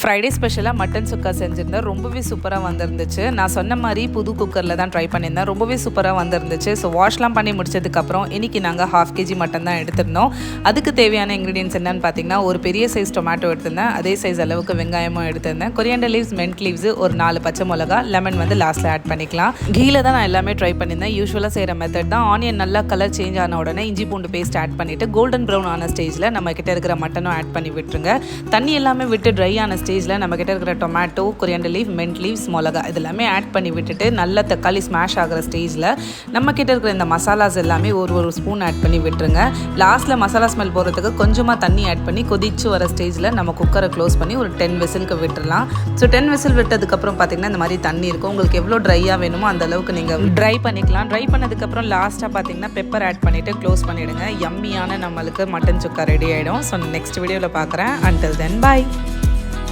Friday ஸ்பெஷலாக mutton சுக்கா செஞ்சுருந்தேன். ரொம்பவே சூப்பராக வந்திருந்துச்சு. நான் சொன்ன மாதிரி புது குக்கரில் தான் ட்ரை பண்ணியிருந்தேன். ரொம்பவே சூப்பராக வந்திருந்துச்சு. ஸோ வாஷ்லாம் பண்ணி முடிச்சதுக்கப்புறம் இன்றைக்கி நாங்கள் 1/2 kg மட்டன் தான் எடுத்திருந்தோம். அதுக்கு தேவையான இன்க்ரீடியன்ஸ் என்னென்னு பார்த்தீங்கன்னா, ஒரு பெரிய சைஸ் டொமேட்டோ எடுத்திருந்தேன். அதே சைஸ் அளவுக்கு வெங்காயமும் எடுத்திருந்தேன். கொரியாண்டர் லீவ்ஸ், மென்ட் லீவ்ஸ், ஒரு 4 பச்சை மிளகா, லெமன் வந்து லாஸ்ட்டில் ஆட் பண்ணிக்கலாம். கீழே தான் நான் எல்லாமே ட்ரை பண்ணியிருந்தேன். யூஸ்வலாக செய்கிற மெத்தட் தான். ஆனியன் நல்லா கலர் சேஞ்ச் ஆன உடனே இஞ்சி பூண்டு பேஸ்ட் ஆட் பண்ணிவிட்டு கோல்டன் ப்ரௌன் ஆன ஸ்டேஜில் நம்ம கிட்ட இருக்கிற மட்டனும் ஆட் பண்ணி விட்டுருங்க. தண்ணி எல்லாமே விட்டு ட்ரை ஆன ஸ்டேஜில் நம்ம கிட்ட இருக்கிற டொமேட்டோ, கொரியாண்டர் லீவ், மென்ட் லீவ்ஸ், மிளகா இதெல்லாமே ஆட் பண்ணி விட்டுட்டு நல்ல தக்காளி ஸ்மாஷ் ஆகிற ஸ்டேஜில் நம்ம கிட்ட இருக்கிற இந்த மசாலாஸ் எல்லாமே ஒரு ஸ்பூன் ஆட் பண்ணி விட்டுருங்க. லாஸ்ட்டில் மசாலா ஸ்மெல் போகிறதுக்கு கொஞ்சமாக தண்ணி ஆட் பண்ணி கொதிச்சு வர ஸ்டேஜில் நம்ம குக்கரை க்ளோஸ் பண்ணி ஒரு 10 விசிலுக்கு விட்டுடலாம். ஸோ 10 விசில் விட்டதுக்கப்புறம் பார்த்திங்கன்னா இந்த மாதிரி தண்ணி இருக்கும். உங்களுக்கு எவ்வளோ ட்ரையாக வேணுமோ அந்த அளவுக்கு நீங்கள் ட்ரை பண்ணிக்கலாம். ட்ரை பண்ணதுக்கப்புறம் லாஸ்ட்டாக பார்த்திங்கன்னா பெப்பர் ஆட் பண்ணிவிட்டு க்ளோஸ் பண்ணிவிடுங்க. யம்மியான நம்மளுக்கு மட்டன் சுக்கா ரெடி ஆகிடும். ஸோ நெக்ஸ்ட் வீடியோவில் பார்க்குறேன். அன்டில் தென் பாய்.